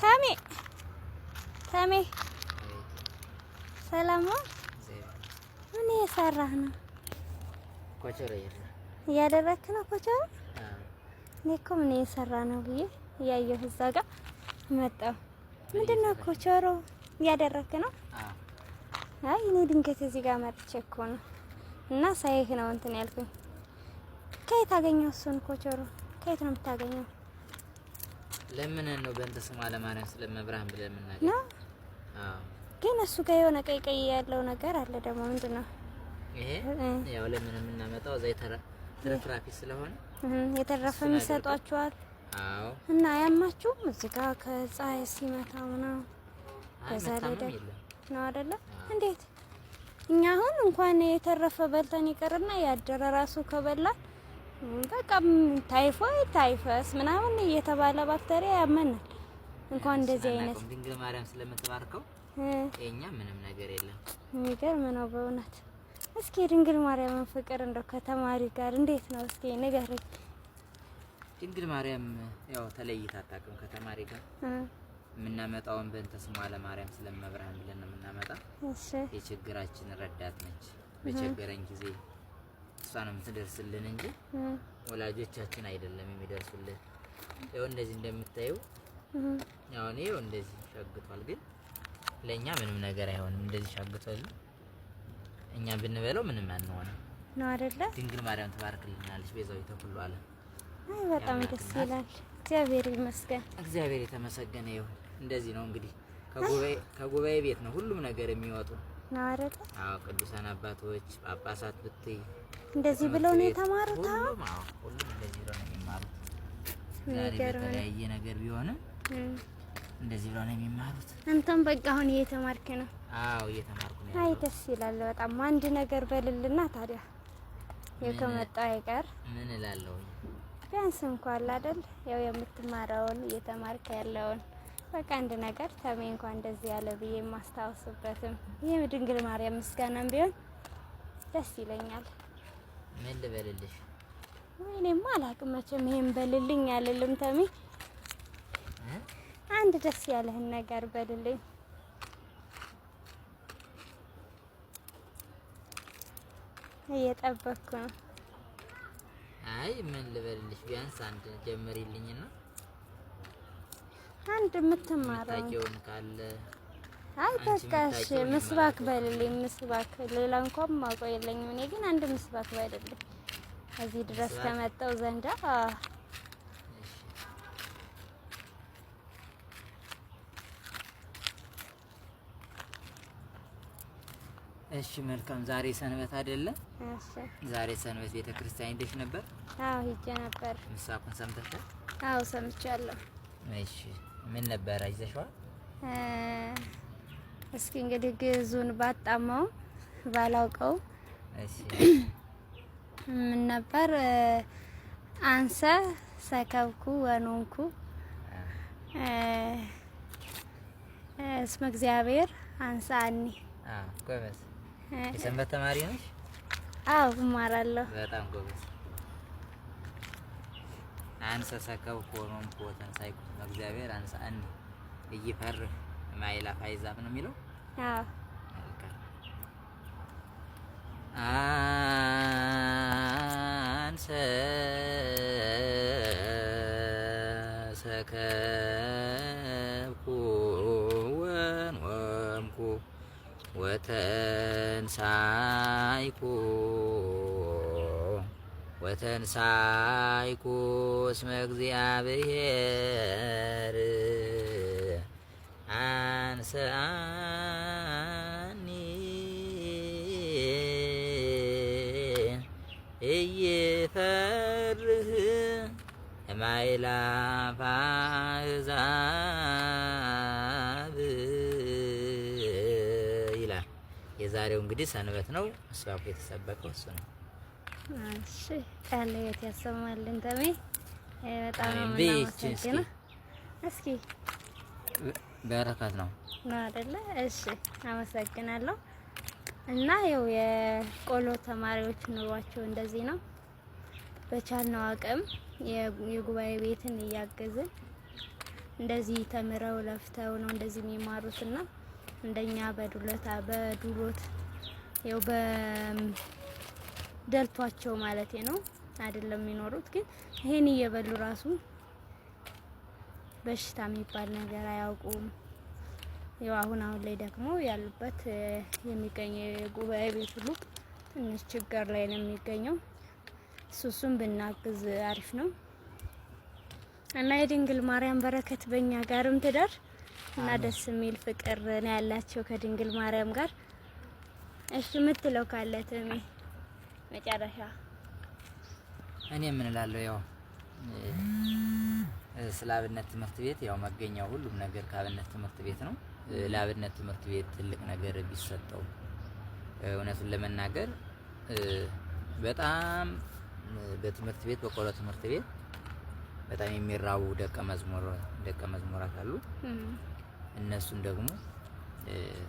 ታሜ ታሜ ሰላም ነው? ምን እየሰራህ ነው? ኮቸሮ እያደረክ ነው? ኮቸሮ እኔ እኮ ምን እየሰራህ ነው ብዬ እያየሁ እዛ ጋር መጣሁ። ምንድነው ኮቸሮ እያደረክ ነው? አይ እኔ ድንገት እዚህ ጋር መጥቼ እኮ ነው እና ሳይህ ነው እንትን ያልኩኝ። ከየት አገኘው እሱን ኮቸሮ? ከየት ነው የምታገኘው? ለምን ነው በእንተ ስሟ ለማርያም ስለመብርሃን ብለን የምናገኘው? ነው ግን እሱ ጋር የሆነ ቀይ ቀይ ያለው ነገር አለ ደግሞ ምንድነው? ይሄ ያው ለምን የምናመጣው ዘይት ትርፍራፊ ስለሆነ የተረፈ የሚሰጧቸዋል። አዎ እና ያማችሁ እዚህ ጋር ከፀሐይ ሲመታ ነው በዛሬ ነው አይደለ? እንዴት እኛ አሁን እንኳን የተረፈ በልተን ይቀርና ያደረ ራሱ ከበላን በቃ ታይፈስ ምናምን እየተባለ ባክቴሪያ ያመናል። እንኳን እንደዚህ አይነት ድንግል ማርያም ስለምትባርከው የኛ ምንም ነገር የለም። የሚገርም ነው በእውነት። እስኪ ድንግል ማርያምን ፍቅር እንደው ከተማሪ ጋር እንዴት ነው እስኪ ንገረኝ። ድንግል ማርያም ያው ተለይታ አታውቅም ከተማሪ ጋር። የምናመጣውን በእንተ ስሟ ለማርያም ስለመብርሃን ብለን ነው የምናመጣ። እሺ የችግራችን ረዳት ነች። በቸገረን ጊዜ እሷ ነው የምትደርስልን እንጂ ወላጆቻችን አይደለም የሚደርሱልን። ያው እንደዚህ እንደምታዩ ያው ነው እንደዚህ ሸግቷል፣ ግን ለኛ ምንም ነገር አይሆንም። እንደዚህ ሸግቷል እኛ ብንበለው ምንም አንሆንም ነው አይደለ? ድንግል ማርያም ተባርክልናለች ቤዛዊተ ኩሉ ዓለም። አይ በጣም ደስ ይላል። እግዚአብሔር ይመስገን። እግዚአብሔር የተመሰገነ ይሁን። እንደዚህ ነው እንግዲህ ከጉባኤ ቤት ነው ሁሉም ነገር የሚወጡ ነው አይደለ? አዎ ቅዱሳን አባቶች ጳጳሳት ብትይ እንደዚህ ብለው ነው የተማሩት። ሁሉም እንደዚህ ብለው ነው የሚማሩት። ዛሬ በተለያየ ነገር ቢሆንም እንደዚህ ብለው ነው የሚማሩት። አንተም በቃ አሁን እየተማርክ ነው? አዎ እየተማርኩ ነው። አይ ደስ ይላል በጣም። አንድ ነገር በልልና ታዲያ የከመጣ አይቀር ምን እላለሁ? ቢያንስ እንኳን አይደል ያው የምትማረውን እየተማርክ ያለውን በቃ አንድ ነገር ተሜ እንኳን እንደዚህ ያለ ብዬ ማስታወስበትም ይሄ ድንግል ማርያም ምስጋናም ቢሆን ደስ ይለኛል። ምን ልበልልሽ? ወይኔማ አላውቅም መቼም ይሄን በልልኝ አልልም ተሜ። አንድ ደስ ያለህን ነገር በልልኝ። እየጠበቅኩ ነው። አይ ምን ልበልልሽ? ቢያንስ አንድ ጀምሪልኝና አንድ የምትማረው ካለ አይ በቃሽ ምስባክ በልልኝ። ምስባክ ሌላ እንኳን ማውቀው የለኝም እኔ ግን አንድ ምስባክ በልልኝ እዚህ ድረስ ከመጣው ዘንዳ። እሺ መልካም። ዛሬ ሰንበት አይደለ? እሺ ዛሬ ሰንበት ቤተክርስቲያን ሄደሽ ነበር? አዎ ሄጄ ነበር። ምሳቁን ሰምተሻል? አዎ ሰምቻለሁ። እሺ ምን ነበር አይዘሽዋል? እስኪ እንግዲህ ግዙን ባጣማው ባላውቀው እሺ ምን ነበር? አንሰ ሰከብኩ ወኖንኩ እስመ እግዚአብሔር አንሳኒ። ጎበዝ። የሰንበት ተማሪ ነሽ? አዎ እማራለሁ። በጣም ጎበዝ። አንሰ ሰከብኩ ወኖንኩ ወተንሳይኩ እስመ እግዚአብሔር አንሳኒ እይፈርህ ማይላፍ አይዛፍ ነው የሚለው። አዎ አንሰ ሰከብኩ ወኖምኩ ወተንሳይኩ እስመ እግዚአብሔር አንሳኒ እይፈርህ ማይላፍ አሕዛብ ይላል። የዛሬው እንግዲህ ሰንበት ነው። ምስባኩ የተሰበከው እሱ ነው። እሺ ቃል ያሰማልን ተሜ። በጣም ነው። እስኪ በረከት ነው አይደለ? እሺ አመሰግናለሁ። እና ያው የቆሎ ተማሪዎች ኑሯቸው እንደዚህ ነው። በቻልነው አቅም የጉባኤ ቤትን እያገዝን እንደዚህ ተምረው ለፍተው ነው እንደዚህ የሚማሩትና እንደኛ በዱሎት ያው በደልቷቸው ማለት ነው አይደለም የሚኖሩት። ግን ይሄን እየበሉ ራሱ በሽታ የሚባል ነገር አያውቁም። ያው አሁን ላይ ደግሞ ያሉበት የሚገኘው የጉባኤ ቤት ሁሉ ትንሽ ችግር ላይ ነው የሚገኘው። እሱን ብናግዝ አሪፍ ነው እና የድንግል ማርያም በረከት በእኛ ጋርም ትደር እና ደስ የሚል ፍቅር ነው ያላቸው ከድንግል ማርያም ጋር። እሺ የምትለው ካለ ተሜ መጨረሻ? እኔ ምን እላለሁ ያው ስለ አብነት ትምህርት ቤት ያው መገኛው ሁሉም ነገር ከአብነት ትምህርት ቤት ነው። ለአብነት ትምህርት ቤት ትልቅ ነገር ቢሰጠው እውነቱን ለመናገር በጣም በትምህርት ቤት በቆሎ ትምህርት ቤት በጣም የሚራቡ ደቀ መዝሙራት አሉ። እነሱን ደግሞ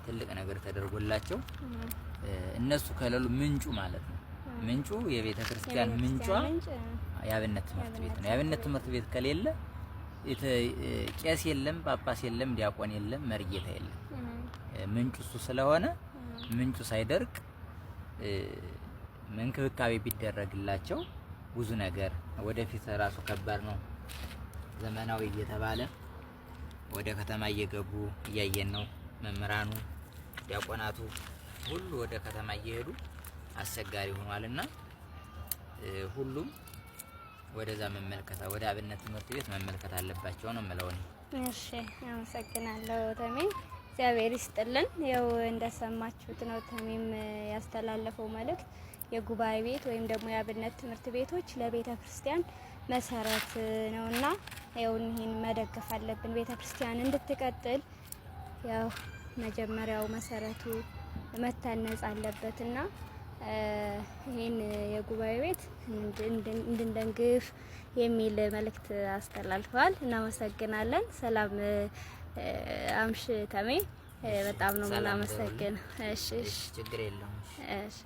ትልቅ ነገር ተደርጎላቸው እነሱ ከሌሉ ምንጩ ማለት ነው ምንጩ የቤተ ክርስቲያን ምንጯ የአብነት ትምህርት ቤት ነው። የአብነት ትምህርት ቤት ከሌለ ቄስ የለም፣ ጳጳስ የለም፣ ዲያቆን የለም፣ መርጌታ የለም። ምንጩ እሱ ስለሆነ ምንጩ ሳይደርቅ እንክብካቤ ቢደረግላቸው ብዙ ነገር ወደፊት ራሱ ከባድ ነው ዘመናዊ እየተባለ ወደ ከተማ እየገቡ እያየን ነው። መምህራኑ ዲያቆናቱ ሁሉ ወደ ከተማ እየሄዱ አስቸጋሪ ሆኗልና ሁሉም ወደዛ ወደ አብነት ትምህርት ቤት መመልከት አለባቸው ነው የምለው እኔ። እሺ አመሰግናለሁ ተሜ፣ እግዚአብሔር ይስጥልን። ያው እንደሰማችሁት ነው ተሜም ያስተላለፈው መልእክት የጉባኤ ቤት ወይም ደግሞ የአብነት ትምህርት ቤቶች ለቤተ ክርስቲያን መሰረት ነውና ያው ይሄን መደገፍ አለብን። ቤተ ክርስቲያን እንድትቀጥል ያው መጀመሪያው መሰረቱ መታነጽ አለበትና ይሄን የጉባኤ ቤት እንድንደግፍ የሚል መልእክት አስተላልፈዋል። እናመሰግናለን። ሰላም አምሽ ተሜ፣ በጣም ነው የምናመሰግነው። እሺ ችግር የለውም። እሺ